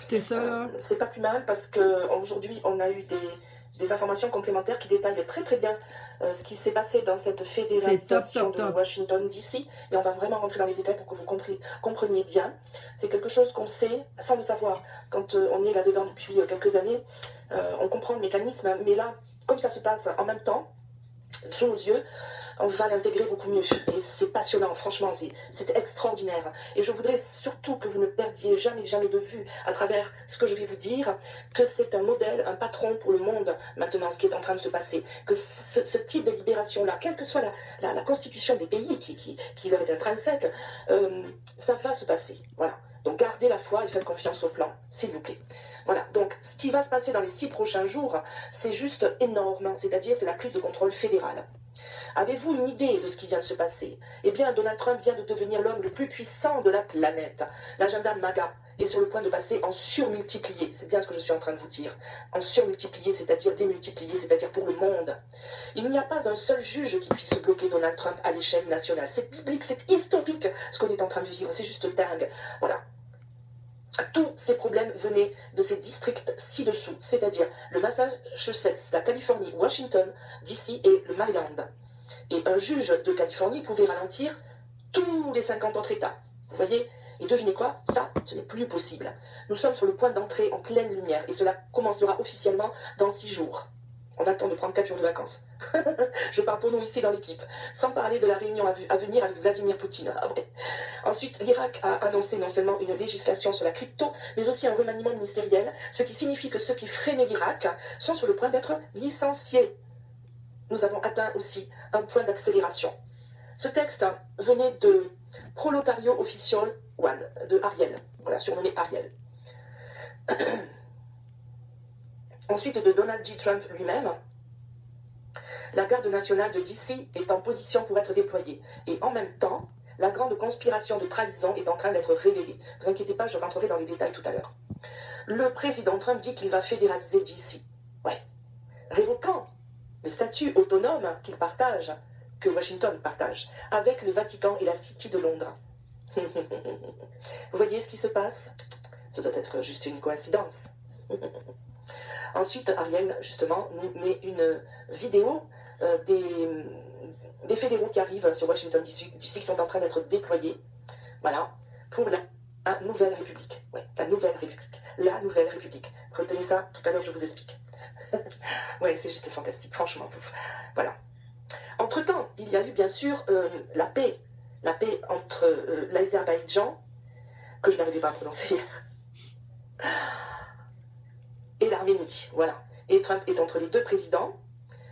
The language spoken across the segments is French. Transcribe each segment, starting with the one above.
C'était ça, là. C'est pas plus mal parce qu'aujourd'hui, on a eu des informations complémentaires qui détaillent très très bien ce qui s'est passé dans cette fédéralisation de Washington DC. Et on va vraiment rentrer dans les détails pour que vous compreniez bien. C'est quelque chose qu'on sait sans le savoir. Quand on est là-dedans depuis quelques années, on comprend le mécanisme. Mais là, comme ça se passe en même temps, sous nos yeux, on va l'intégrer beaucoup mieux. Et c'est passionnant, franchement, c'est extraordinaire. Et je voudrais surtout que vous ne perdiez jamais, jamais de vue, à travers ce que je vais vous dire, que c'est un modèle, un patron pour le monde, maintenant, ce qui est en train de se passer. Que ce type de libération-là, quelle que soit la constitution des pays qui leur est intrinsèque, ça va se passer. Voilà. Donc gardez la foi et faites confiance au plan, s'il vous plaît. Voilà, donc ce qui va se passer dans les 6 prochains jours, c'est juste énorme, c'est-à-dire c'est la prise de contrôle fédéral. Avez-vous une idée de ce qui vient de se passer? Eh bien, Donald Trump vient de devenir l'homme le plus puissant de la planète. L'agenda MAGA est sur le point de passer en surmultiplié. C'est bien ce que je suis en train de vous dire. En surmultiplié, c'est-à-dire démultiplié, c'est-à-dire pour le monde. Il n'y a pas un seul juge qui puisse bloquer Donald Trump à l'échelle nationale. C'est biblique, c'est historique ce qu'on est en train de vivre. C'est juste dingue. Voilà. Tous ces problèmes venaient de ces districts ci-dessous, c'est-à-dire le Massachusetts, la Californie, Washington, DC et le Maryland. Et un juge de Californie pouvait ralentir tous les 50 autres États. Vous voyez? Et devinez quoi? Ça, ce n'est plus possible. Nous sommes sur le point d'entrer en pleine lumière et cela commencera officiellement dans 6 jours. On a le temps de prendre 4 jours de vacances. Je parle pour nous ici dans l'équipe. Sans parler de la réunion à venir avec Vladimir Poutine. Ah ouais. Ensuite, l'Irak a annoncé non seulement une législation sur la crypto, mais aussi un remaniement ministériel, ce qui signifie que ceux qui freinaient l'Irak sont sur le point d'être licenciés. Nous avons atteint aussi un point d'accélération. Ce texte venait de Proletario Official One, de Ariel. Voilà, surnommé Ariel. Ensuite, de Donald J. Trump lui-même, la garde nationale de DC est en position pour être déployée. Et en même temps, la grande conspiration de trahison est en train d'être révélée. Ne vous inquiétez pas, je rentrerai dans les détails tout à l'heure. Le président Trump dit qu'il va fédéraliser DC. Ouais. Révoquant le statut autonome qu'il partage, que Washington partage, avec le Vatican et la City de Londres. Vous voyez ce qui se passe? Ça doit être juste une coïncidence. Ensuite, Ariel, justement, nous met une vidéo des fédéraux qui arrivent sur Washington DC qui sont en train d'être déployés, voilà, pour la nouvelle République. Ouais, la nouvelle République. La nouvelle République. Retenez ça, tout à l'heure je vous explique. Ouais, c'est juste fantastique, franchement. Voilà. Entre-temps, il y a eu bien sûr la paix entre l'Azerbaïdjan, que je n'arrivais pas à prononcer hier, et l'Arménie, voilà. Et Trump est entre les deux présidents,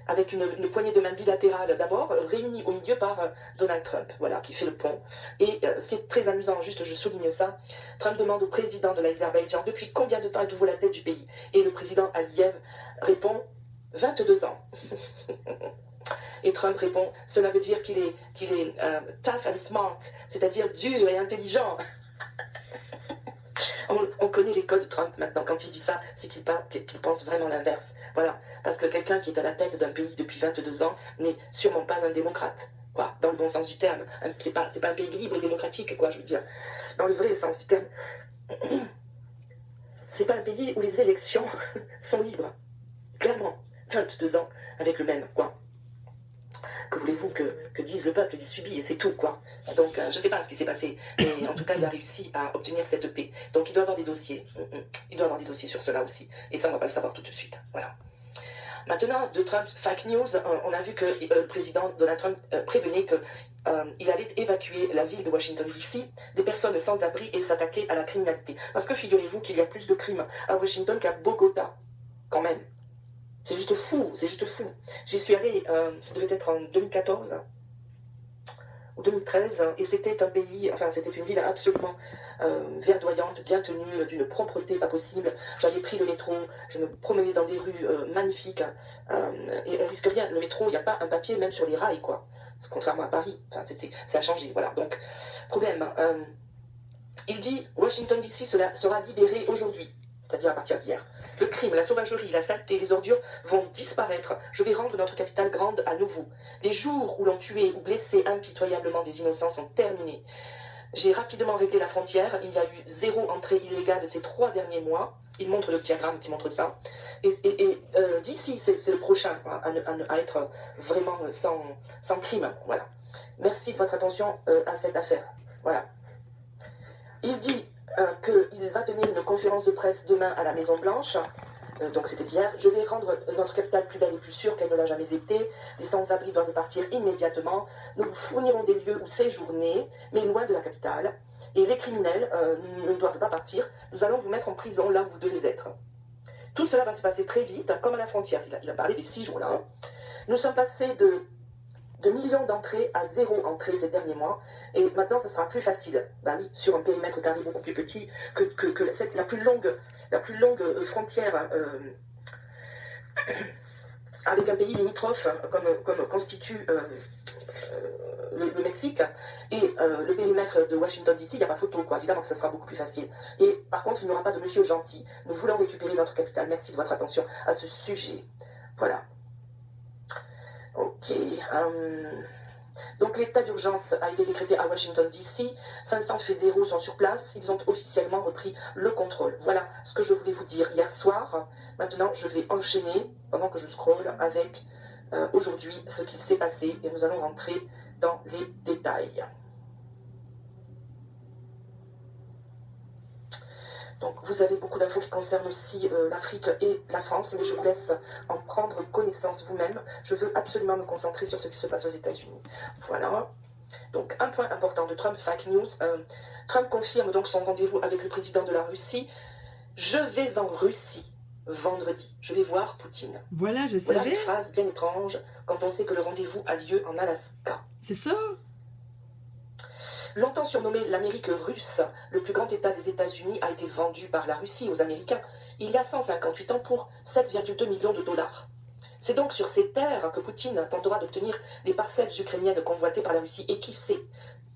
avec une poignée de main bilatérale d'abord, réunie au milieu par Donald Trump, voilà, qui fait le pont. Et ce qui est très amusant, juste je souligne ça, Trump demande au président de l'Azerbaïdjan depuis combien de temps êtes-vous la tête du pays? Et le président Aliyev répond 22 ans. Et Trump répond, cela veut dire qu'il est tough and smart, c'est-à-dire dur et intelligent. On connaît les codes Trump maintenant. Quand il dit ça, c'est qu'il pense vraiment l'inverse. Voilà. Parce que quelqu'un qui est à la tête d'un pays depuis 22 ans n'est sûrement pas un démocrate. Quoi, dans le bon sens du terme. C'est pas un pays libre et démocratique, quoi, je veux dire. Dans le vrai sens du terme. C'est pas un pays où les élections sont libres. Clairement. 22 ans avec le même, quoi. Que voulez-vous que dise le peuple? Il subit et c'est tout, quoi. Donc, je ne sais pas ce qui s'est passé. Mais en tout cas, il a réussi à obtenir cette paix. Donc, il doit avoir des dossiers. Il doit avoir des dossiers sur cela aussi. Et ça, on ne va pas le savoir tout de suite. Voilà. Maintenant, de Trump, fake news, on a vu que le président Donald Trump prévenait qu'il allait évacuer la ville de Washington DC des personnes sans abri et s'attaquer à la criminalité. Parce que figurez-vous qu'il y a plus de crimes à Washington qu'à Bogota, quand même. C'est juste fou, c'est juste fou. J'y suis allée, ça devait être en 2014 ou 2013, et c'était un pays, enfin c'était une ville absolument verdoyante, bien tenue, d'une propreté pas possible. J'avais pris le métro, je me promenais dans des rues magnifiques, et on risque rien. Le métro, il n'y a pas un papier même sur les rails, quoi. Contrairement à Paris, enfin ça a changé, voilà. Donc, problème, il dit, Washington DC sera libéré aujourd'hui. C'est-à-dire à partir d'hier. Le crime, la sauvagerie, la saleté, les ordures vont disparaître. Je vais rendre notre capitale grande à nouveau. Les jours où l'on tuait ou blessait impitoyablement des innocents sont terminés. J'ai rapidement réglé la frontière. Il y a eu 0 entrée illégale ces 3 derniers mois. Il montre le diagramme qui montre ça. Et d'ici, c'est le prochain à être vraiment sans crime. Voilà. Merci de votre attention à cette affaire. Voilà. Il dit qu'il va tenir une conférence de presse demain à la Maison Blanche. Donc c'était hier. Je vais rendre notre capitale plus belle et plus sûre qu'elle ne l'a jamais été. Les sans-abri doivent partir immédiatement. Nous vous fournirons des lieux où séjourner, mais loin de la capitale. Et les criminels ne doivent pas partir. Nous allons vous mettre en prison là où vous devez être. Tout cela va se passer très vite, comme à la frontière. Il a parlé des 6 jours là. Hein. Nous sommes passés de millions d'entrées à 0 entrée ces derniers mois. Et maintenant, ça sera plus facile. Ben oui, sur un périmètre carré beaucoup plus petit que la plus longue frontière avec un pays limitrophe comme constitue le Mexique et le périmètre de Washington DC, il n'y a pas photo, quoi. Évidemment que ça sera beaucoup plus facile. Et par contre, il n'y aura pas de monsieur gentil. Nous voulons récupérer notre capitale. Merci de votre attention à ce sujet. Voilà. Ok. Donc l'état d'urgence a été décrété à Washington DC. 500 fédéraux sont sur place. Ils ont officiellement repris le contrôle. Voilà ce que je voulais vous dire hier soir. Maintenant, je vais enchaîner, pendant que je scrolle, avec aujourd'hui ce qu'il s'est passé. Et nous allons rentrer dans les détails. Donc vous avez beaucoup d'infos qui concernent aussi l'Afrique et la France, mais je vous laisse en prendre connaissance vous-même. Je veux absolument me concentrer sur ce qui se passe aux États-Unis. Voilà. Donc un point important de Trump, fake news. Trump confirme donc son rendez-vous avec le président de la Russie. Je vais en Russie vendredi. Je vais voir Poutine. Voilà, je savais. Voilà une phrase bien étrange quand on sait que le rendez-vous a lieu en Alaska. C'est ça. Longtemps surnommé l'Amérique russe, le plus grand État des États-Unis a été vendu par la Russie aux Américains il y a 158 ans pour 7,2 millions de dollars. C'est donc sur ces terres que Poutine tentera d'obtenir les parcelles ukrainiennes convoitées par la Russie. Et qui sait,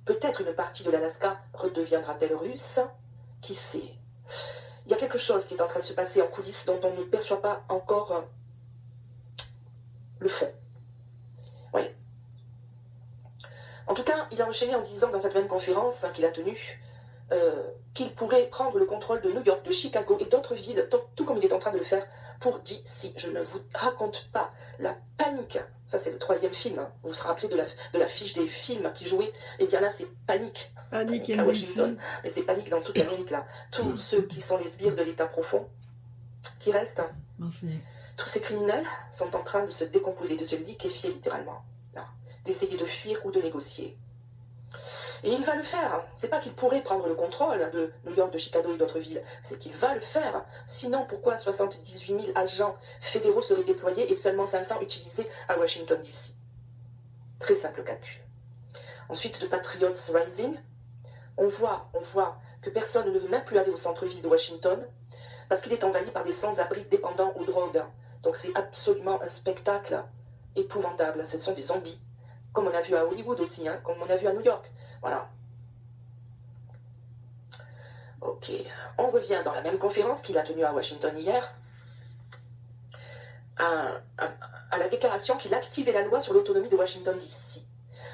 peut-être une partie de l'Alaska redeviendra-t-elle russe? Qui sait? Il y a quelque chose qui est en train de se passer en coulisses dont on ne perçoit pas encore le fond. Oui. En tout cas, il a enchaîné en disant dans cette même conférence qu'il a tenue qu'il pourrait prendre le contrôle de New York, de Chicago et d'autres villes, tout comme il est en train de le faire pour DC. Je ne vous raconte pas la panique. Ça, c'est le 3e film. Hein. Vous vous rappelez de la fiche des films qui jouaient? Eh bien là, c'est panique. Panique à Washington. Mais c'est panique dans toute l'Amérique, là. Tous ceux qui sont les sbires de l'État profond, qui restent, hein, tous ces criminels sont en train de se décomposer, de se liquéfier littéralement. D'essayer de fuir ou de négocier. Et il va le faire. C'est pas qu'il pourrait prendre le contrôle de New York, de Chicago et d'autres villes. C'est qu'il va le faire. Sinon, pourquoi 78 000 agents fédéraux seraient déployés et seulement 500 utilisés à Washington DC? Très simple calcul. Ensuite, de Patriots Rising, on voit que personne ne veut même plus aller au centre-ville de Washington parce qu'il est envahi par des sans-abri dépendants aux drogues. Donc c'est absolument un spectacle épouvantable. Ce sont des zombies. Comme on a vu à Hollywood aussi, hein, comme on a vu à New York. Voilà. Ok. On revient dans la même conférence qu'il a tenue à Washington hier, à la déclaration qu'il activait la loi sur l'autonomie de Washington DC.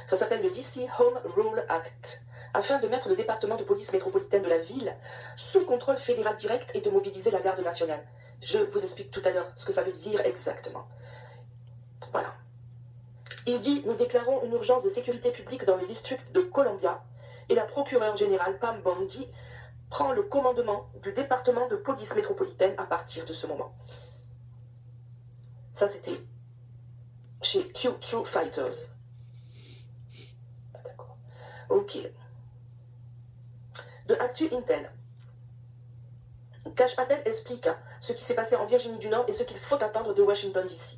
Ça s'appelle le DC Home Rule Act, afin de mettre le département de police métropolitaine de la ville sous contrôle fédéral direct et de mobiliser la garde nationale. Je vous explique tout à l'heure ce que ça veut dire exactement. Voilà. Il dit « Nous déclarons une urgence de sécurité publique dans le district de Columbia et la procureure générale Pam Bondi prend le commandement du département de police métropolitaine à partir de ce moment. » Ça, c'était chez Q True Fighters. D'accord. Ok. De Actu Intel. Kash Patel explique ce qui s'est passé en Virginie du Nord et ce qu'il faut attendre de Washington DC.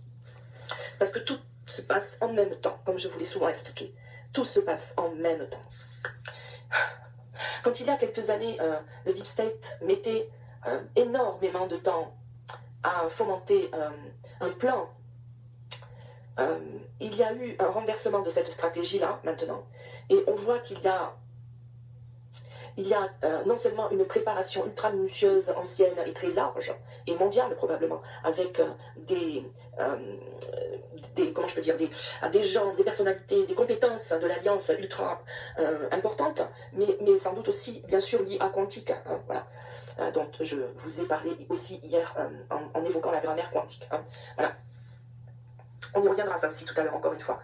Parce que tout se passe en même temps, comme je vous l'ai souvent expliqué. Tout se passe en même temps. Quand il y a quelques années, le Deep State mettait énormément de temps à fomenter un plan, il y a eu un renversement de cette stratégie-là, maintenant, et on voit qu'il y a non seulement une préparation ultra minutieuse, ancienne et très large, et mondiale probablement, avec des comment je peux dire, à des gens, des personnalités, des compétences de l'Alliance ultra importantes, mais sans doute aussi, bien sûr, liées à quantique, hein, voilà, dont je vous ai parlé aussi hier en évoquant la grammaire quantique. Hein, voilà. On y reviendra ça aussi tout à l'heure, encore une fois.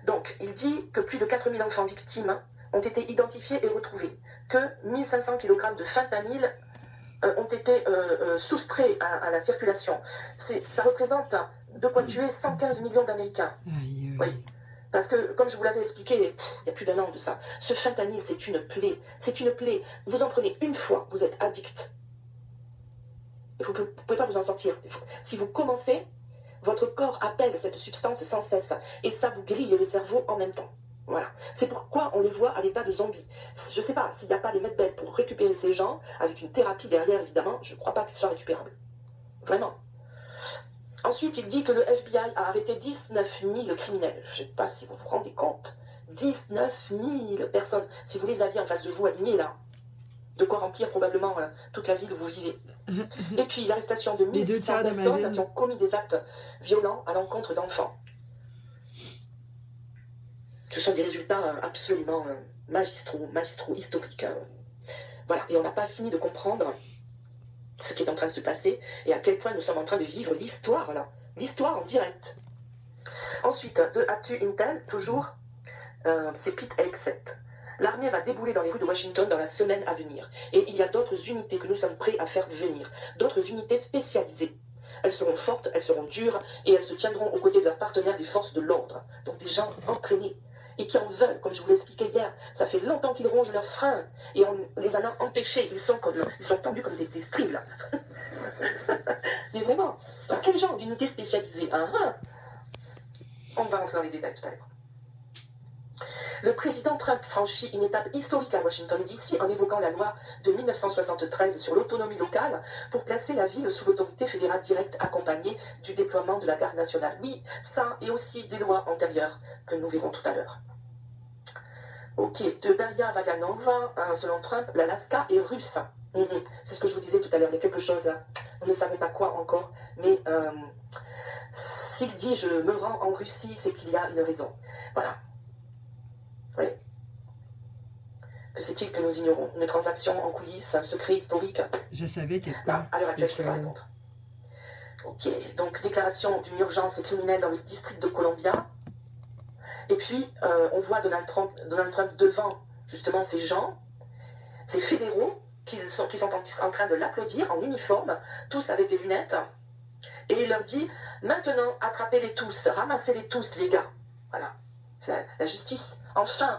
Donc, il dit que plus de 4000 enfants victimes ont été identifiés et retrouvés, que 1500 kg de fentanyl ont été soustraits à la circulation. Ça représente de quoi tuer 115 millions d'Américains. Oui. Parce que, comme je vous l'avais expliqué, il y a plus d'1 an de ça, ce fentanyl, c'est une plaie. C'est une plaie. Vous en prenez une fois, vous êtes addict. Et vous ne pouvez pas vous en sortir. Si vous commencez, votre corps appelle cette substance sans cesse. Et ça vous grille le cerveau en même temps. Voilà. C'est pourquoi on les voit à l'état de zombies. Je ne sais pas, s'il n'y a pas les medbeds pour récupérer ces gens, avec une thérapie derrière, évidemment, je ne crois pas qu'ils soient récupérables. Vraiment. Ensuite, il dit que le FBI a arrêté 19 000 criminels. Je ne sais pas si vous vous rendez compte. 19 000 personnes. Si vous les aviez en face de vous alignés, là, de quoi remplir probablement toute la ville où vous vivez. Et puis l'arrestation de 1600 personnes qui ont commis des actes violents à l'encontre d'enfants. Ce sont des résultats absolument magistraux, historiques. Voilà, et on n'a pas fini de comprendre ce qui est en train de se passer et à quel point nous sommes en train de vivre l'histoire, là. L'histoire en direct. Ensuite, de Actu Intel, toujours, c'est Pete Hegseth. L'armée va débouler dans les rues de Washington dans la semaine à venir. Et il y a d'autres unités que nous sommes prêts à faire venir. D'autres unités spécialisées. Elles seront fortes, elles seront dures, et elles se tiendront aux côtés de leurs partenaires des forces de l'ordre. Donc des gens entraînés, et qui en veulent, comme je vous l'ai expliqué hier. Ça fait longtemps qu'ils rongent leurs freins, et on les en a empêchés. Ils sont tendus comme des strings, là. Mais vraiment, dans quel genre d'unité spécialisée, hein? On va rentrer dans les détails tout à l'heure. Le président Trump franchit une étape historique à Washington DC en évoquant la loi de 1973 sur l'autonomie locale pour placer la ville sous l'autorité fédérale directe accompagnée du déploiement de la garde nationale. Oui, ça et aussi des lois antérieures que nous verrons tout à l'heure. Ok, de Daria Vaganova, selon Trump, l'Alaska est russe. C'est ce que je vous disais tout à l'heure, il y a quelque chose, on ne savait pas quoi encore, mais s'il dit je me rends en Russie, c'est qu'il y a une raison. Voilà. Oui. Que c'est-il que nous ignorons? Une transaction en coulisses, un secret historique? Je savais qu'il y a quoi. À l'heure actuelle, je ne peux pas répondre. Ok, donc déclaration d'une urgence criminelle dans le district de Columbia. Et puis, on voit Donald Trump devant justement ces gens, ces fédéraux qui sont en train de l'applaudir en uniforme, tous avec des lunettes. Et il leur dit, maintenant, attrapez-les tous, ramassez-les tous, les gars. Voilà. C'est la justice. Enfin.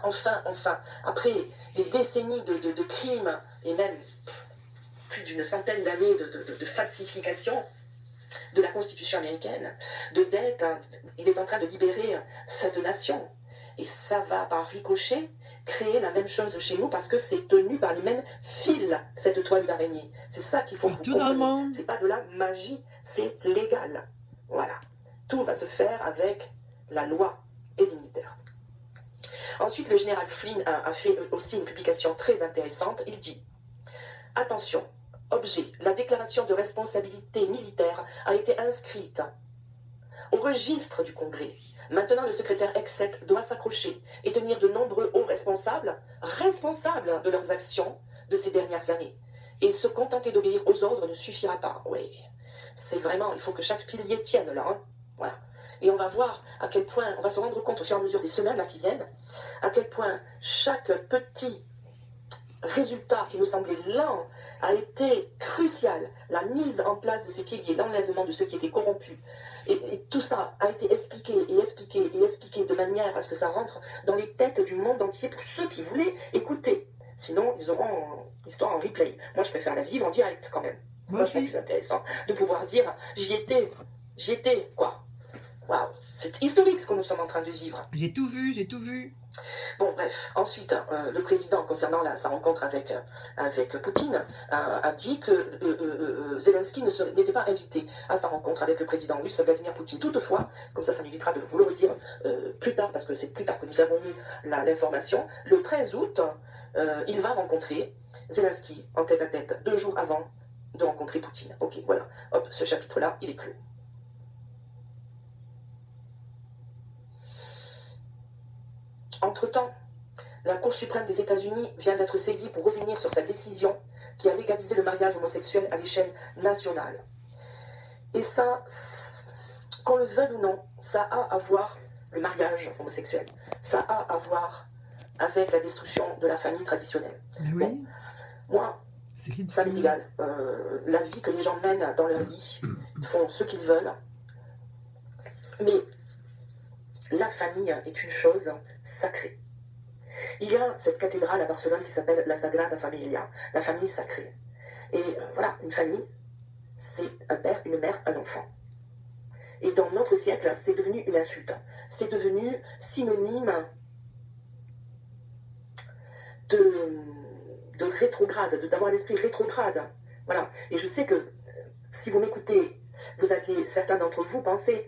Après des décennies de crimes et même plus d'une centaine d'années de falsification de la Constitution américaine, de dettes, il est en train de libérer cette nation. Et ça va par ricochet créer la même chose chez nous parce que c'est tenu par les mêmes fils, cette toile d'araignée. C'est ça qu'il faut que vous compreniez. C'est pas de la magie, c'est légal. Voilà. Tout va se faire avec la loi et les militaires. Ensuite, le général Flynn a fait aussi une publication très intéressante. Il dit « Attention, objet, la déclaration de responsabilité militaire a été inscrite au registre du Congrès. Maintenant, le secrétaire Hegseth doit s'accrocher et tenir de nombreux hauts responsables de leurs actions de ces dernières années. Et se contenter d'obéir aux ordres ne suffira pas. » Oui, c'est vraiment, il faut que chaque pilier tienne là. Hein. Voilà. Et on va voir à quel point, on va se rendre compte au fur et à mesure des semaines là qui viennent, à quel point chaque petit résultat qui nous semblait lent a été crucial. La mise en place de ces piliers, l'enlèvement de ceux qui étaient corrompus. Et tout ça a été expliqué de manière à ce que ça rentre dans les têtes du monde entier pour ceux qui voulaient écouter. Sinon, ils auront l'histoire en replay. Moi, je préfère la vivre en direct quand même. Moi aussi. C'est plus intéressant de pouvoir dire j'y étais, quoi. Waouh, c'est historique ce que nous sommes en train de vivre. J'ai tout vu. Bon, bref. Ensuite, le président, concernant sa rencontre avec Poutine, a dit que Zelensky n'était pas invité à sa rencontre avec le président russe Vladimir Poutine. Toutefois, comme ça m'évitera de vous le redire plus tard, parce que c'est plus tard que nous avons eu l'information, le 13 août, il va rencontrer Zelensky en tête-à-tête 2 jours avant de rencontrer Poutine. Ok, voilà. Hop, ce chapitre-là, il est clos. Entre-temps, la Cour suprême des États-Unis vient d'être saisie pour revenir sur sa décision qui a légalisé le mariage homosexuel à l'échelle nationale. Et ça, qu'on le veuille ou non, ça a à voir, le mariage homosexuel, ça a à voir avec la destruction de la famille traditionnelle. Mais oui. Bon, moi, ça m'est égal. La vie que les gens mènent dans leur lit, ils font ce qu'ils veulent. Mais la famille est une chose sacrée. Il y a cette cathédrale à Barcelone qui s'appelle la Sagrada Familia, la famille sacrée. Et voilà, une famille, c'est un père, une mère, un enfant. Et dans notre siècle, c'est devenu une insulte. C'est devenu synonyme de rétrograde, d'avoir un esprit rétrograde. Voilà. Et je sais que si vous m'écoutez, vous allez, certains d'entre vous, penser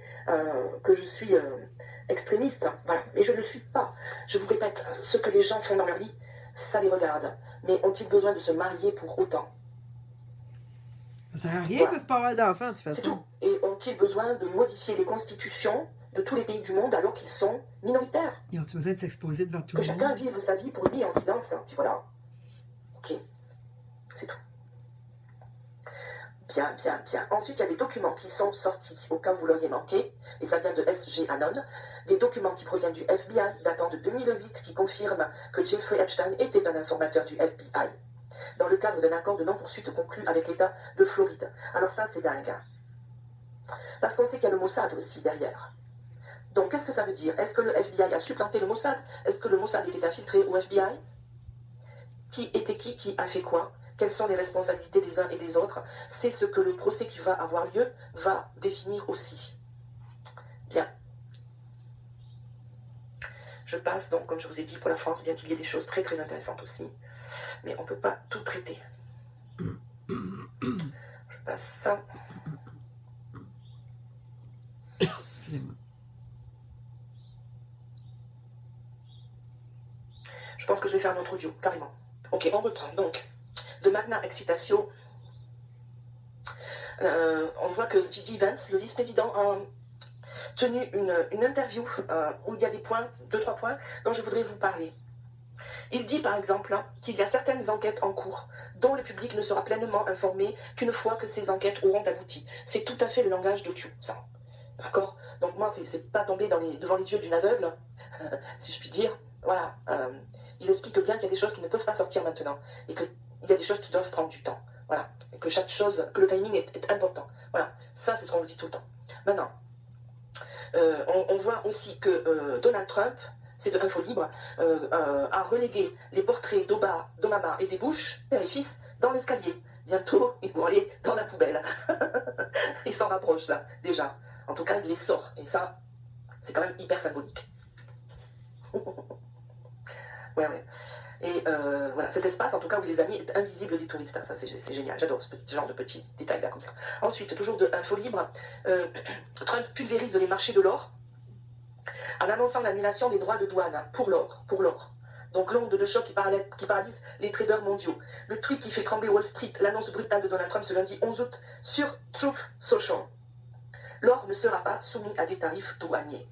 que je suis extrémiste. Voilà. Mais je ne le suis pas. Je vous répète, ce que les gens font dans leur lit, ça les regarde. Mais ont-ils besoin de se marier pour autant? Ça sert à rien, voilà. Ils ne peuvent pas avoir d'enfants, de toute façon. C'est tout. Et ont-ils besoin de modifier les constitutions de tous les pays du monde alors qu'ils sont minoritaires? Ils ont besoin de s'exposer devant tout le monde. Que chacun vive sa vie pour lui en silence. Hein. Puis voilà. Ok. C'est tout. Bien, bien, bien. Ensuite, il y a des documents qui sont sortis, au cas où vous l'auriez manqué, et ça vient de SG Anon, des documents qui proviennent du FBI, datant de 2008, qui confirment que Jeffrey Epstein était un informateur du FBI, dans le cadre d'un accord de non-poursuite conclu avec l'État de Floride. Alors ça, c'est dingue. Hein. Parce qu'on sait qu'il y a le Mossad aussi derrière. Donc, qu'est-ce que ça veut dire? Est-ce que le FBI a supplanté le Mossad? Est-ce que le Mossad était infiltré au FBI? Qui était qui a fait quoi? Quelles sont les responsabilités des uns et des autres? C'est ce que le procès qui va avoir lieu va définir aussi. Bien. Je passe donc, comme je vous ai dit, pour la France, bien qu'il y ait des choses très très intéressantes aussi. Mais on ne peut pas tout traiter. Je passe ça. Excusez-moi. Je pense que je vais faire un autre audio, carrément. Ok, on reprend. Donc, de Magna Excitatio, on voit que J.D. Vance, le vice-président, a tenu une interview où il y a des points, 2-3 points, dont je voudrais vous parler. Il dit par exemple qu'il y a certaines enquêtes en cours dont le public ne sera pleinement informé qu'une fois que ces enquêtes auront abouti. C'est tout à fait le langage de Q, ça. D'accord? Donc moi, c'est pas tomber devant les yeux d'une aveugle, si je puis dire. Voilà. Il explique bien qu'il y a des choses qui ne peuvent pas sortir maintenant et qu'il y a des choses qui doivent prendre du temps. Voilà. Et que chaque chose, que le timing est important. Voilà. Ça, c'est ce qu'on vous dit tout le temps. Maintenant, on voit aussi que Donald Trump, c'est de Info Libre, a relégué les portraits d'Obama et des Bush, père et fils, dans l'escalier. Bientôt, ils vont aller dans la poubelle. Ils s'en rapprochent là, déjà. En tout cas, il les sort. Et ça, c'est quand même hyper symbolique. Ouais. Et voilà, cet espace, en tout cas, où il les a mis, est invisible des touristes. Ça, c'est génial. J'adore ce genre de petits détails là, comme ça. Ensuite, toujours de Info Libre, Trump pulvérise les marchés de l'or en annonçant l'annulation des droits de douane pour l'or. Donc l'onde de choc qui paralyse les traders mondiaux. Le tweet qui fait trembler Wall Street, l'annonce brutale de Donald Trump ce lundi 11 août sur Truth Social. L'or ne sera pas soumis à des tarifs douaniers.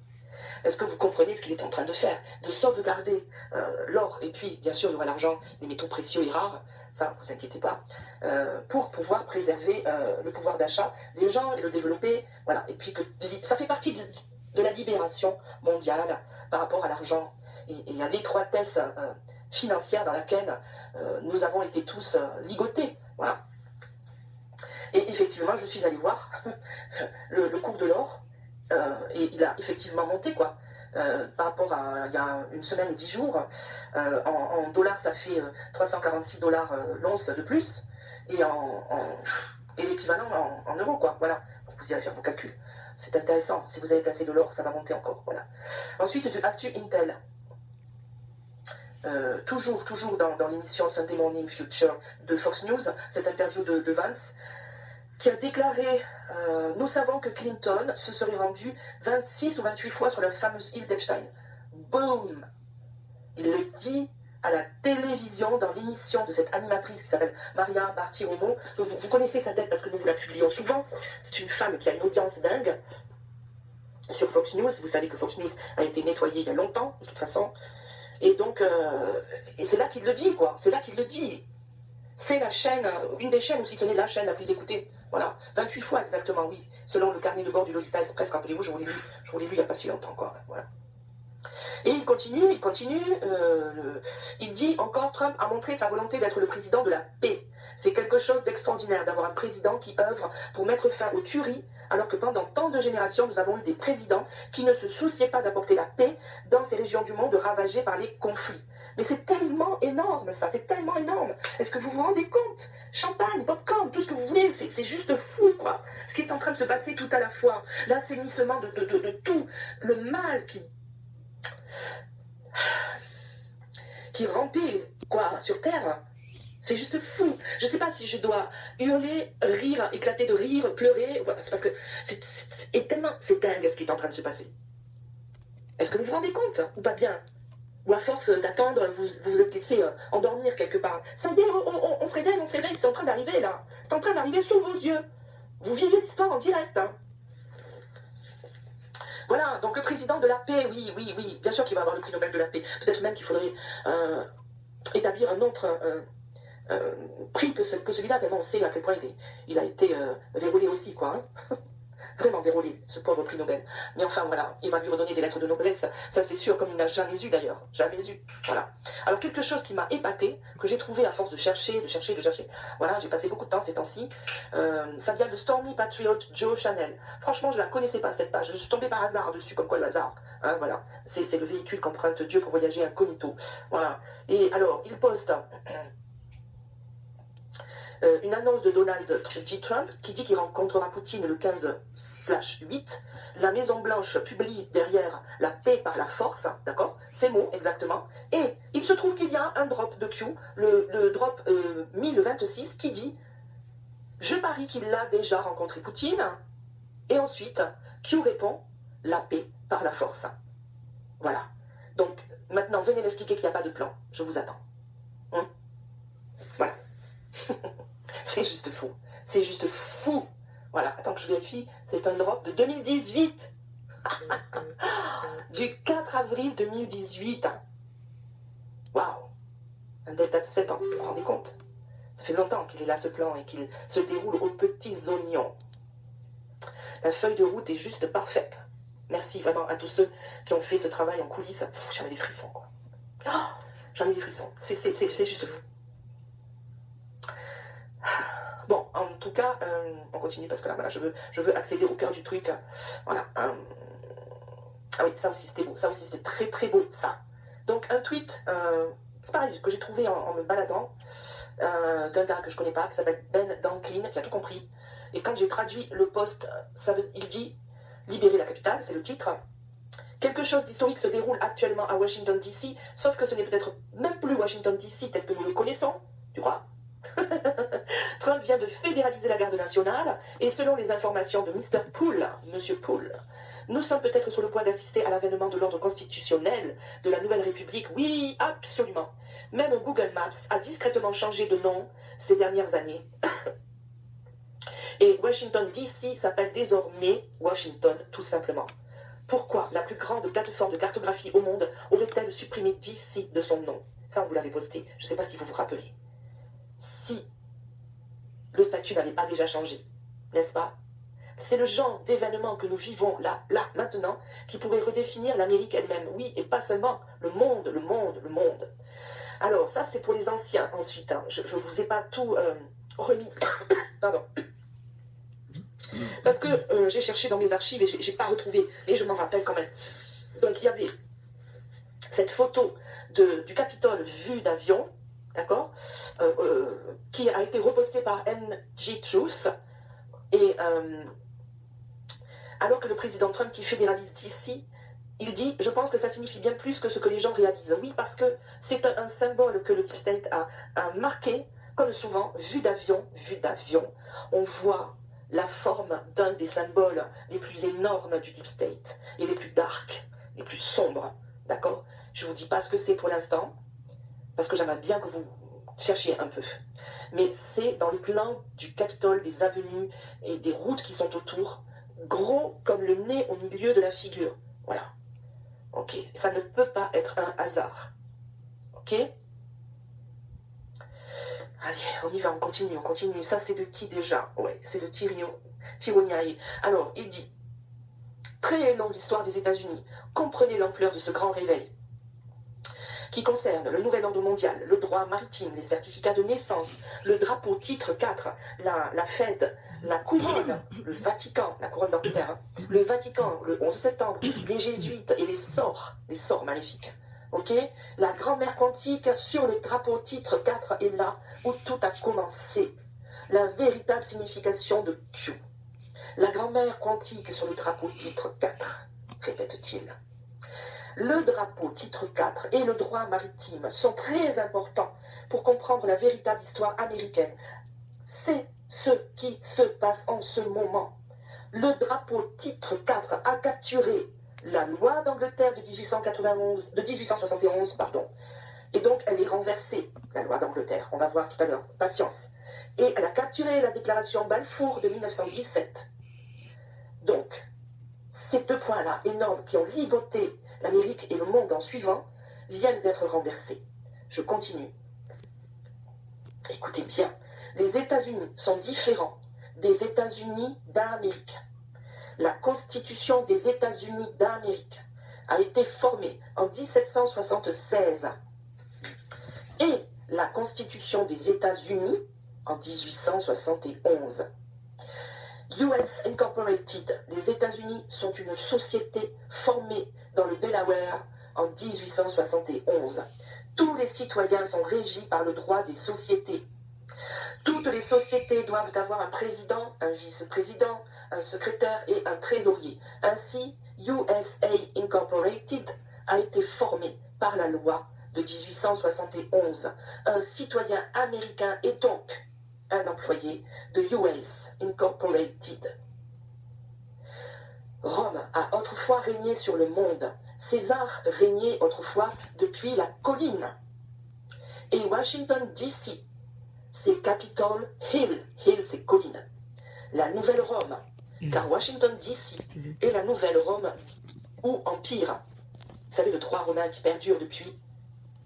Est-ce que vous comprenez ce qu'il est en train de faire? De sauvegarder l'or, et puis bien sûr il y aura l'argent, les métaux précieux et rares, ça ne vous inquiétez pas, pour pouvoir préserver le pouvoir d'achat des gens et le développer, voilà. Et puis que ça fait partie de la libération mondiale par rapport à l'argent et à l'étroitesse financière dans laquelle nous avons été tous ligotés, voilà. Et effectivement, je suis allée voir le cours de l'or, et il a effectivement monté, quoi. Par rapport à il y a une semaine et 10 jours, en dollars, ça fait 346 dollars l'once de plus, et l'équivalent en euros, quoi. Voilà, vous irez faire vos calculs. C'est intéressant. Si vous avez placé de l'or, ça va monter encore. Voilà. Ensuite, du Actu Intel. Toujours dans l'émission Sunday Morning Future de Fox News, cette interview de Vance, qui a déclaré nous savons que Clinton se serait rendu 26 ou 28 fois sur la fameuse île d'Epstein. Boum! Il le dit à la télévision dans l'émission de cette animatrice qui s'appelle Maria Bartiromo. Vous connaissez sa tête parce que nous vous la publions souvent. C'est une femme qui a une audience dingue sur Fox News. Vous savez que Fox News a été nettoyé il y a longtemps, de toute façon. Et donc, et c'est là qu'il le dit, quoi. C'est là qu'il le dit. C'est la chaîne, une des chaînes, ou si ce n'est la chaîne la plus écoutée. Voilà, 28 fois exactement, oui. Selon le carnet de bord du Lolita Express, rappelez-vous, je vous l'ai lu il n'y a pas si longtemps, quoi. Voilà. Et il continue, il dit encore, Trump a montré sa volonté d'être le président de la paix. C'est quelque chose d'extraordinaire d'avoir un président qui œuvre pour mettre fin aux tueries, alors que pendant tant de générations, nous avons eu des présidents qui ne se souciaient pas d'apporter la paix dans ces régions du monde ravagées par les conflits. Mais c'est tellement énorme, ça, c'est tellement énorme. Est-ce que vous vous rendez compte? Champagne, popcorn, tout ce que vous voulez, c'est juste fou, quoi. Ce qui est en train de se passer tout à la fois, l'assainissement de tout, le mal qui rampait, quoi, sur Terre. C'est juste fou. Je ne sais pas si je dois hurler, rire, éclater de rire, pleurer. C'est parce que c'est dingue ce qui est en train de se passer. Est-ce que vous vous rendez compte ou pas bien? Ou à force d'attendre, vous vous êtes laissé endormir quelque part. Ça y est, on se réveille, c'est en train d'arriver là. C'est en train d'arriver sous vos yeux. Vous vivez l'histoire en direct. Hein. Voilà, donc le président de la paix, oui, bien sûr qu'il va avoir le prix Nobel de la paix. Peut-être même qu'il faudrait établir un autre prix que celui-là, tellement on sait à quel point il a été verrouillé aussi, quoi. Hein. Vraiment verrouillé, ce pauvre prix Nobel. Mais enfin, voilà, il va lui redonner des lettres de noblesse, ça c'est sûr, comme il n'a jamais eu d'ailleurs. Jamais eu, voilà. Alors, quelque chose qui m'a épaté, que j'ai trouvé à force de chercher. Voilà, j'ai passé beaucoup de temps ces temps-ci. Ça vient de Stormy Patriot Joe Chanel. Franchement, je ne la connaissais pas, cette page. Je suis tombée par hasard dessus, comme quoi le hasard. Hein, voilà, c'est le véhicule qu'emprunte Dieu pour voyager incognito. Voilà. Et alors, il poste une annonce de Donald J. Trump qui dit qu'il rencontrera Poutine le 15/8. La Maison-Blanche publie derrière la paix par la force, d'accord? Ces mots exactement. Et il se trouve qu'il y a un drop de Q, le drop 1026, qui dit je parie qu'il a déjà rencontré Poutine. Et ensuite, Q répond la paix par la force. Voilà. Donc, maintenant, venez m'expliquer qu'il n'y a pas de plan. Je vous attends. Voilà. C'est juste fou. C'est juste fou. Voilà, attends que je vérifie. C'est un drop de 2018. Du 4 avril 2018. Waouh. Un delta de 7 ans, vous vous rendez compte? Ça fait longtemps qu'il est là, ce plan, et qu'il se déroule aux petits oignons. La feuille de route est juste parfaite. Merci vraiment à tous ceux qui ont fait ce travail en coulisses. J'en ai des frissons, quoi. Oh, j'en ai des frissons. C'est juste fou. Bon, en tout cas, on continue parce que là, voilà, je veux accéder au cœur du truc. Voilà. Ah oui, ça aussi, c'était beau. Ça aussi, c'était très, très beau, ça. Donc, un tweet, c'est pareil, que j'ai trouvé en me baladant, d'un gars que je connais pas, qui s'appelle Ben Danklin, qui a tout compris. Et quand j'ai traduit le post, il dit « Libérer la capitale », c'est le titre. Quelque chose d'historique se déroule actuellement à Washington, D.C., sauf que ce n'est peut-être même plus Washington, D.C. tel que nous le connaissons, tu crois? Trump vient de fédéraliser la garde nationale et selon les informations de Mr. Poole, Monsieur Poole, nous sommes peut-être sur le point d'assister à l'avènement de l'ordre constitutionnel de la Nouvelle République. Oui, absolument. Même Google Maps a discrètement changé de nom ces dernières années. Et Washington DC s'appelle désormais Washington, tout simplement. Pourquoi la plus grande plateforme de cartographie au monde aurait-elle supprimé DC de son nom? Ça, on vous l'avait posté. Je ne sais pas si vous vous rappelez. Si le statut n'avait pas déjà changé, n'est-ce pas? C'est le genre d'événement que nous vivons là, maintenant, qui pourrait redéfinir l'Amérique elle-même. Oui, et pas seulement le monde. Alors, ça, c'est pour les anciens, ensuite. Hein. Je ne vous ai pas tout remis. Pardon. Parce que j'ai cherché dans mes archives et j'ai pas retrouvé. Et je m'en rappelle quand même. Donc, il y avait cette photo du Capitole vue d'avion, d'accord, qui a été repostée par NG Truth. Et alors que le président Trump qui fédéralise d'ici, il dit « Je pense que ça signifie bien plus que ce que les gens réalisent. » Oui, parce que c'est un symbole que le Deep State a marqué, comme souvent, vue d'avion, on voit la forme d'un des symboles les plus énormes du Deep State, et les plus dark, les plus sombres, d'accord? Je ne vous dis pas ce que c'est pour l'instant, parce que j'aimerais bien que vous cherchiez un peu. Mais c'est dans le plan du Capitole, des avenues et des routes qui sont autour, gros comme le nez au milieu de la figure. Voilà. Ok, ça ne peut pas être un hasard. Ok? Allez, on y va, on continue, on continue. Ça, c'est de qui déjà? Ouais, c'est de Tironiaï. Alors, il dit, très longue histoire des États-Unis. Comprenez l'ampleur de ce grand réveil qui concerne le nouvel ordre mondial, le droit maritime, les certificats de naissance, le drapeau titre 4, la Fed, la couronne, le Vatican, la couronne d'Angleterre, hein, le Vatican, le 11 septembre, les jésuites et les sorts maléfiques. Ok? La grand-mère quantique sur le drapeau titre 4 est là où tout a commencé. La véritable signification de Q. La grand-mère quantique sur le drapeau titre 4, répète-t-il. Le drapeau titre 4 et le droit maritime sont très importants pour comprendre la véritable histoire américaine. C'est ce qui se passe en ce moment. Le drapeau titre 4 a capturé la loi d'Angleterre de 1871, pardon. Et donc elle est renversée, la loi d'Angleterre. On va voir tout à l'heure. Patience. Et elle a capturé la déclaration Balfour de 1917. Donc, ces deux points-là, énormes, qui ont ligoté l'Amérique et le monde en suivant, viennent d'être renversés. Je continue. Écoutez bien, les États-Unis sont différents des États-Unis d'Amérique. La Constitution des États-Unis d'Amérique a été formée en 1776 et la Constitution des États-Unis en 1871. US Incorporated, les États-Unis sont une société formée dans le Delaware en 1871. Tous les citoyens sont régis par le droit des sociétés. Toutes les sociétés doivent avoir un président, un vice-président, un secrétaire et un trésorier. Ainsi, USA Incorporated a été formée par la loi de 1871. Un citoyen américain est donc un employé de US Incorporated. Rome a autrefois régné sur le monde. César régnait autrefois depuis la colline. Et Washington, D.C., c'est Capitol Hill. Hill, c'est colline. La nouvelle Rome. Car Washington, D.C. est la nouvelle Rome ou empire. Vous savez, le droit romain qui perdure depuis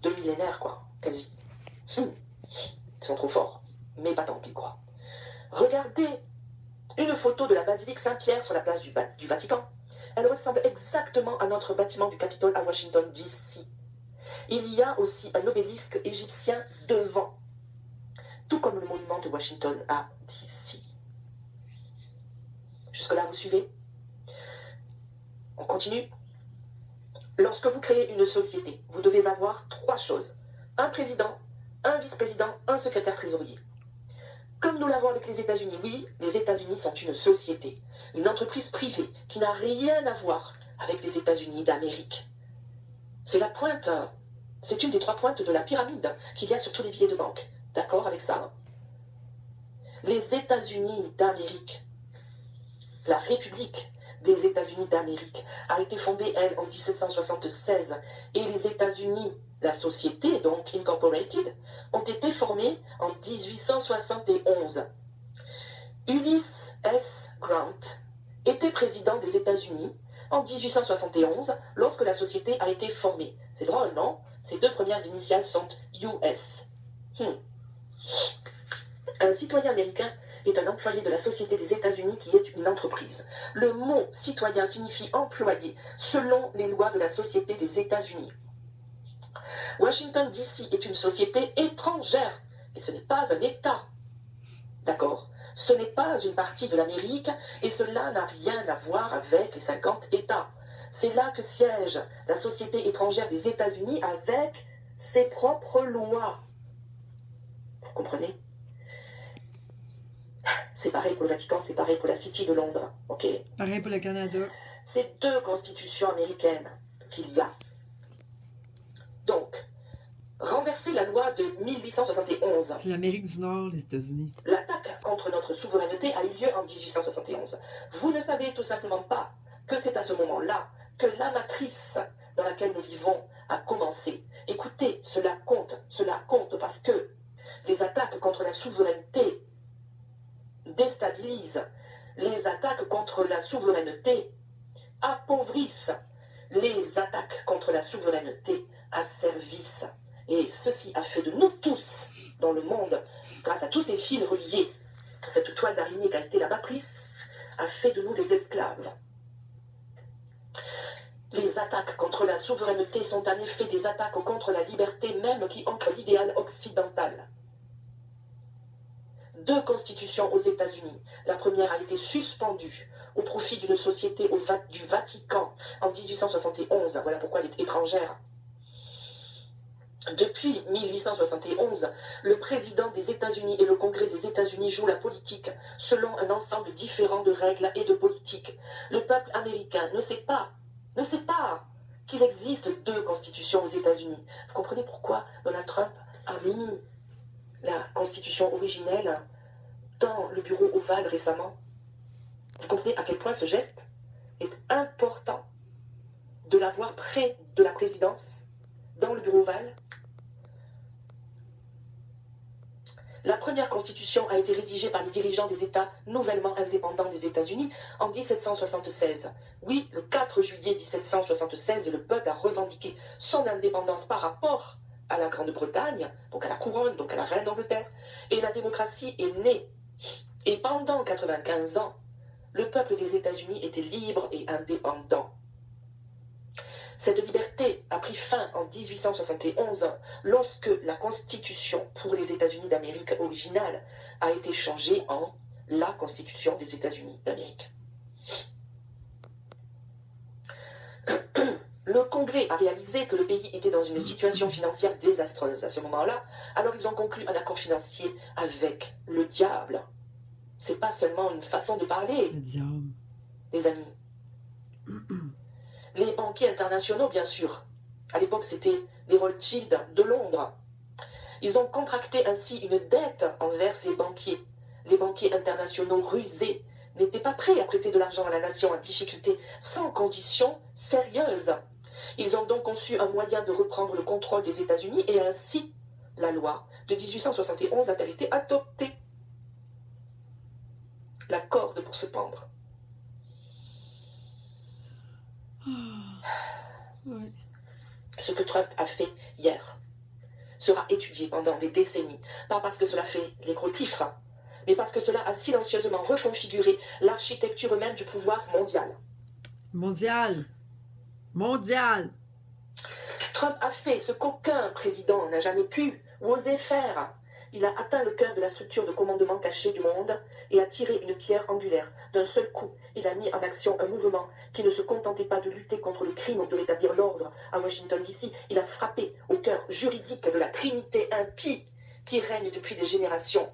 2 millénaires, quoi, quasi. Ils sont trop forts. Mais pas tant pis, quoi. Regardez une photo de la basilique Saint-Pierre sur la place du Vatican. Elle ressemble exactement à notre bâtiment du Capitole à Washington, D.C. Il y a aussi un obélisque égyptien devant, tout comme le monument de Washington à D.C. Jusque-là, vous suivez? On continue. Lorsque vous créez une société, vous devez avoir 3 choses. Un président, un vice-président, un secrétaire trésorier. Comme nous l'avons avec les États-Unis, oui, les États-Unis sont une société, une entreprise privée qui n'a rien à voir avec les États-Unis d'Amérique. C'est la pointe, c'est une des 3 pointes de la pyramide qu'il y a sur tous les billets de banque. D'accord avec ça? Les États-Unis d'Amérique, la République des États-Unis d'Amérique, a été fondée, elle, en 1776, et les États-Unis, la société, donc Incorporated, ont été formés en 1871. Ulysses S. Grant était président des États-Unis en 1871 lorsque la société a été formée. C'est drôle, non? Ses 2 premières initiales sont US. Un citoyen américain est un employé de la Société des États-Unis qui est une entreprise. Le mot citoyen signifie employé selon les lois de la Société des États-Unis. Washington, D.C. est une société étrangère, et ce n'est pas un État. D'accord? Ce n'est pas une partie de l'Amérique, et cela n'a rien à voir avec les 50 États. C'est là que siège la Société étrangère des États-Unis avec ses propres lois. Vous comprenez? C'est pareil pour le Vatican, c'est pareil pour la City de Londres. Ok? Pareil pour le Canada. C'est 2 constitutions américaines qu'il y a. Donc, renverser la loi de 1871. C'est l'Amérique du Nord, les États-Unis. L'attaque contre notre souveraineté a eu lieu en 1871. Vous ne savez tout simplement pas que c'est à ce moment-là que la matrice dans laquelle nous vivons a commencé. Écoutez, cela compte parce que les attaques contre la souveraineté déstabilisent. Les attaques contre la souveraineté appauvrissent. Les attaques contre la souveraineté asservissent. Et ceci a fait de nous tous, dans le monde, grâce à tous ces fils reliés, cette toile d'araignée qui a été la matrice, a fait de nous des esclaves. Les attaques contre la souveraineté sont en effet des attaques contre la liberté même qui ancrent l'idéal occidental. 2 constitutions aux États-Unis. La première a été suspendue au profit d'une société du Vatican en 1871. Voilà pourquoi elle est étrangère. Depuis 1871, le président des États-Unis et le Congrès des États-Unis jouent la politique selon un ensemble différent de règles et de politiques. Le peuple américain ne sait pas qu'il existe 2 constitutions aux États-Unis. Vous comprenez pourquoi Donald Trump a mis la constitution originelle dans le bureau ovale récemment? Vous comprenez à quel point ce geste est important de l'avoir près de la présidence, dans le bureau ovale? La première constitution a été rédigée par les dirigeants des États nouvellement indépendants des États-Unis en 1776. Oui, le 4 juillet 1776, le peuple a revendiqué son indépendance par rapport à la Grande-Bretagne, donc à la couronne, donc à la reine d'Angleterre, et la démocratie est née. Et pendant 95 ans, le peuple des États-Unis était libre et indépendant. Cette liberté a pris fin en 1871 lorsque la Constitution pour les États-Unis d'Amérique originale a été changée en la Constitution des États-Unis d'Amérique. Le Congrès a réalisé que le pays était dans une situation financière désastreuse à ce moment-là, alors ils ont conclu un accord financier avec le diable. C'est pas seulement une façon de parler, Le diable. les amis. Les banquiers internationaux, bien sûr. À l'époque, c'était les Rothschild de Londres. Ils ont contracté ainsi une dette envers ces banquiers. Les banquiers internationaux rusés n'étaient pas prêts à prêter de l'argent à la nation en difficulté sans conditions sérieuses. Ils ont donc conçu un moyen de reprendre le contrôle des États-Unis et ainsi la loi de 1871 a-t-elle été adoptée. La corde pour se pendre. Ouais. Ce que Trump a fait hier sera étudié pendant des décennies. Pas parce que cela fait les gros titres, mais parce que cela a silencieusement reconfiguré l'architecture même du pouvoir mondial. Mondial. Mondial. Trump a fait ce qu'aucun président n'a jamais pu ou osé faire. Il a atteint le cœur de la structure de commandement cachée du monde et a tiré une pierre angulaire. D'un seul coup, il a mis en action un mouvement qui ne se contentait pas de lutter contre le crime ou de rétablir l'ordre à Washington DC. Il a frappé au cœur juridique de la Trinité impie qui règne depuis des générations,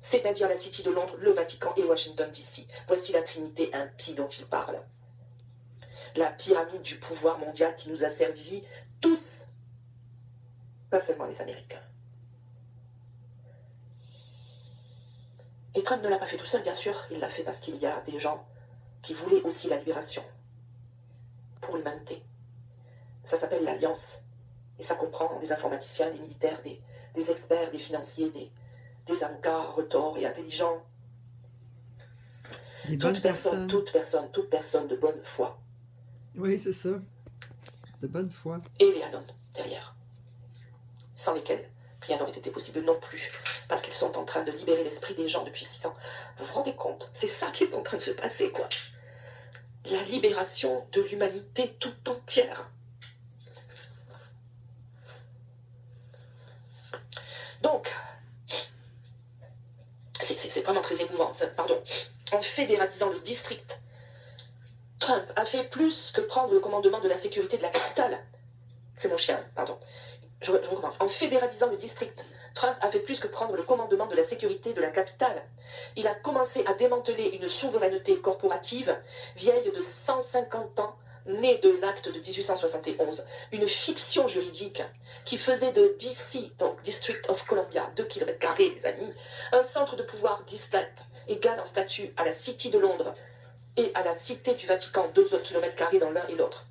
c'est-à-dire la City de Londres, le Vatican et Washington DC. Voici la Trinité impie dont il parle. La pyramide du pouvoir mondial qui nous a servi tous, pas seulement les Américains. Et Trump ne l'a pas fait tout seul, bien sûr. Il l'a fait parce qu'il y a des gens qui voulaient aussi la libération pour l'humanité. Ça s'appelle l'Alliance. Et ça comprend des informaticiens, des militaires, des experts, des financiers, des avocats retors et intelligents. Des bonnes personnes. Toute personne de bonne foi. Oui, c'est ça. De bonne foi. Et les Anon derrière. Sans lesquels rien n'aurait été possible non plus. Parce qu'ils sont en train de libérer l'esprit des gens depuis 6 ans. Vous vous rendez compte? C'est ça qui est en train de se passer, quoi. La libération de l'humanité tout entière. Donc, c'est vraiment très émouvant, ça, pardon. En fédéralisant le district, Trump a fait plus que prendre le commandement de la sécurité de la capitale. C'est mon chien, pardon. Je recommence. En fédéralisant le district, Trump a fait plus que prendre le commandement de la sécurité de la capitale. Il a commencé à démanteler une souveraineté corporative vieille de 150 ans, née de l'acte de 1871, une fiction juridique qui faisait de DC, donc District of Columbia, 2 km², les amis, un centre de pouvoir distinct, égal en statut à la City de Londres et à la Cité du Vatican, 2 km² dans l'un et l'autre.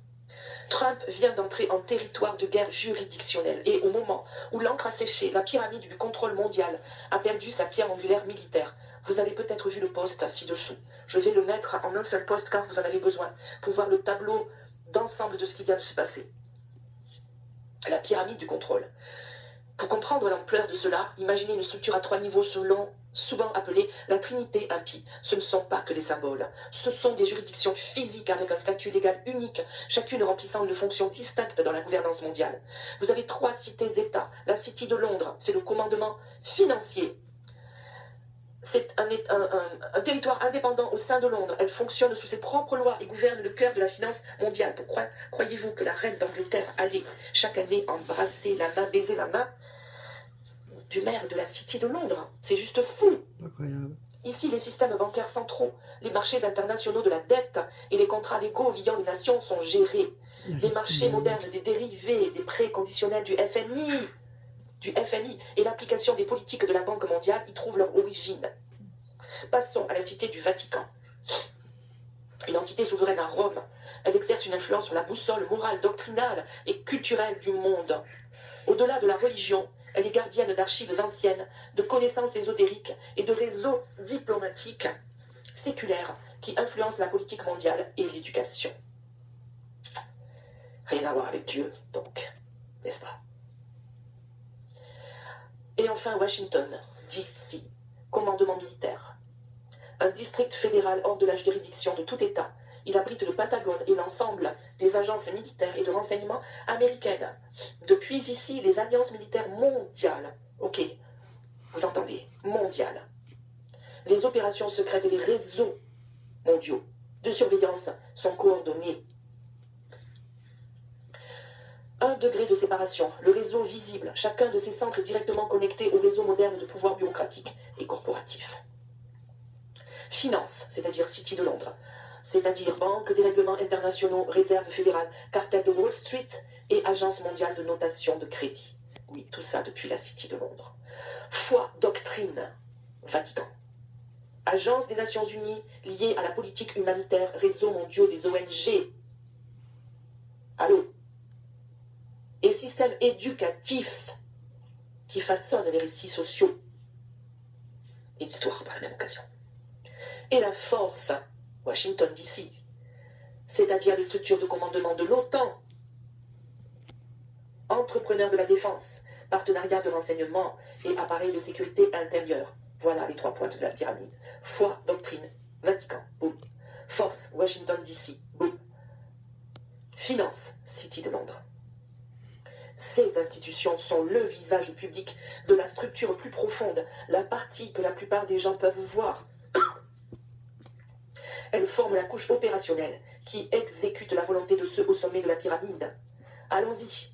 Trump vient d'entrer en territoire de guerre juridictionnelle et au moment où l'encre a séché, la pyramide du contrôle mondial a perdu sa pierre angulaire militaire. Vous avez peut-être vu le post ci-dessous. Je vais le mettre en un seul post car vous en avez besoin pour voir le tableau d'ensemble de ce qui vient de se passer. La pyramide du contrôle. Pour comprendre l'ampleur de cela, imaginez une structure à 3 niveaux souvent appelée la Trinité impie. Ce ne sont pas que des symboles, ce sont des juridictions physiques avec un statut légal unique, chacune remplissant une fonction distincte dans la gouvernance mondiale. Vous avez 3 cités-États. La City de Londres, c'est le commandement financier. C'est un territoire indépendant au sein de Londres. Elle fonctionne sous ses propres lois et gouverne le cœur de la finance mondiale. Pourquoi croyez-vous que la reine d'Angleterre allait chaque année embrasser la main, baiser la main du maire de la City de Londres? C'est juste fou. Incroyable. Ici, les systèmes bancaires centraux, les marchés internationaux de la dette et les contrats légaux liant les nations sont gérés. Les marchés modernes des dérivés, des prêts conditionnels du FMI et l'application des politiques de la Banque mondiale y trouvent leur origine. Passons à la Cité du Vatican. Une entité souveraine à Rome, elle exerce une influence sur la boussole morale, doctrinale et culturelle du monde. Au-delà de la religion, elle est gardienne d'archives anciennes, de connaissances ésotériques et de réseaux diplomatiques séculaires qui influencent la politique mondiale et l'éducation. Rien à voir avec Dieu, donc, n'est-ce pas? Et enfin, Washington, D.C., commandement militaire. Un district fédéral hors de la juridiction de tout État. Il abrite le Pentagone et l'ensemble des agences militaires et de renseignement américaines. Depuis ici, les alliances militaires mondiales. Ok, vous entendez, mondiales. Les opérations secrètes et les réseaux mondiaux de surveillance sont coordonnés. 1 degré de séparation, le réseau visible, chacun de ces centres est directement connecté au réseau moderne de pouvoir bureaucratique et corporatif. Finance, c'est-à-dire City de Londres, c'est-à-dire Banque des règlements internationaux, Réserve fédérale, cartel de Wall Street et Agence mondiale de notation de crédit. Oui, tout ça depuis la City de Londres. Foi, doctrine, Vatican. Agence des Nations Unies liée à la politique humanitaire, réseaux mondiaux des ONG. Allô? Et système éducatif qui façonne les récits sociaux et l'histoire par la même occasion. Et la force, Washington DC, c'est-à-dire les structures de commandement de l'OTAN, entrepreneurs de la défense, partenariat de renseignement et appareils de sécurité intérieure. Voilà les 3 pointes de la pyramide. Foi, doctrine, Vatican, boum. Force, Washington DC, boum. Finance, City de Londres. Ces institutions sont le visage public de la structure plus profonde, la partie que la plupart des gens peuvent voir. Elles forment la couche opérationnelle qui exécute la volonté de ceux au sommet de la pyramide. Allons-y.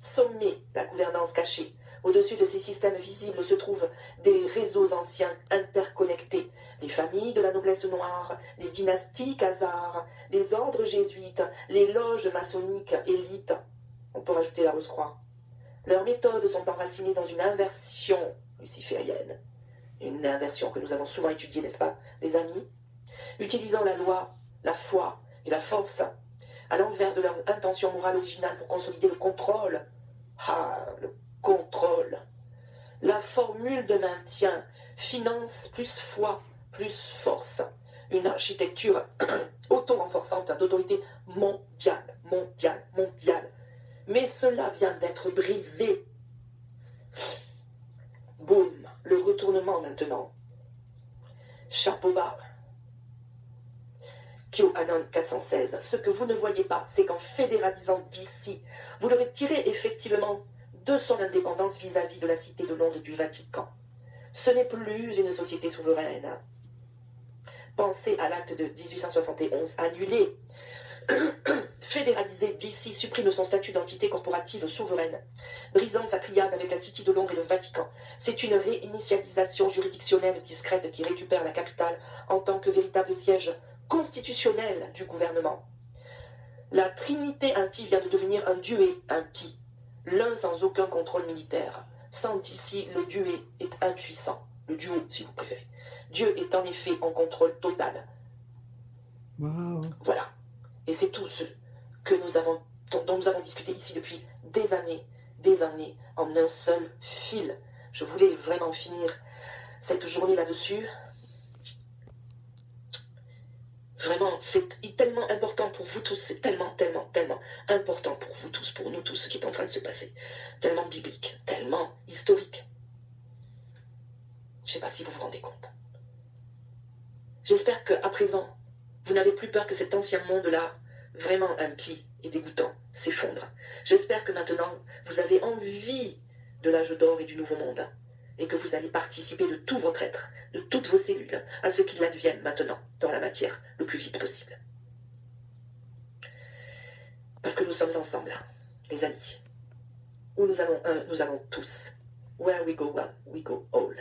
Sommet, la gouvernance cachée. Au-dessus de ces systèmes visibles se trouvent des réseaux anciens interconnectés. Les familles de la noblesse noire, les dynasties khazars, les ordres jésuites, les loges maçonniques élites. On peut rajouter la Rose-Croix. Leurs méthodes sont enracinées dans une inversion luciférienne. Une inversion que nous avons souvent étudiée, n'est-ce pas, les amis? Utilisant la loi, la foi et la force à l'envers de leur intention morale originale pour consolider le contrôle. Ah, le contrôle. La formule de maintien, finance plus foi plus force. Une architecture auto-renforçante d'autorité mondiale, mondiale, mondiale. Mais cela vient d'être brisé. Boum, le retournement maintenant. Chapeau bas. QAnon 416. Ce que vous ne voyez pas, c'est qu'en fédéralisant d'ici, vous le retirez effectivement de son indépendance vis-à-vis de la Cité de Londres et du Vatican. Ce n'est plus une société souveraine. Pensez à l'acte de 1871 annulé. Fédéraliser d'ici supprime son statut d'entité corporative souveraine, brisant sa triade avec la City de Londres et le Vatican. C'est une réinitialisation juridictionnelle discrète qui récupère la capitale en tant que véritable siège constitutionnel du gouvernement. La Trinité impie vient de devenir un dué impie, l'un sans aucun contrôle militaire. Sans d'ici, le dué est impuissant, le duo si vous préférez. Dieu est en effet en contrôle total. Wow. Voilà. Et c'est tout ce que dont nous avons discuté ici depuis des années, en un seul fil. Je voulais vraiment finir cette journée là-dessus. Vraiment, c'est tellement important pour vous tous, c'est tellement, tellement, tellement important pour vous tous, pour nous tous, ce qui est en train de se passer. Tellement biblique, tellement historique. Je ne sais pas si vous vous rendez compte. J'espère qu'à présent, vous n'avez plus peur que cet ancien monde-là, vraiment impie et dégoûtant, s'effondre. J'espère que maintenant, vous avez envie de l'âge d'or et du nouveau monde, et que vous allez participer de tout votre être, de toutes vos cellules, à ce qu'il advienne maintenant, dans la matière, le plus vite possible. Parce que nous sommes ensemble, les amis. Où nous allons tous. Where we go one, we go all.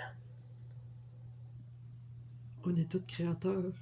On est tous créateurs.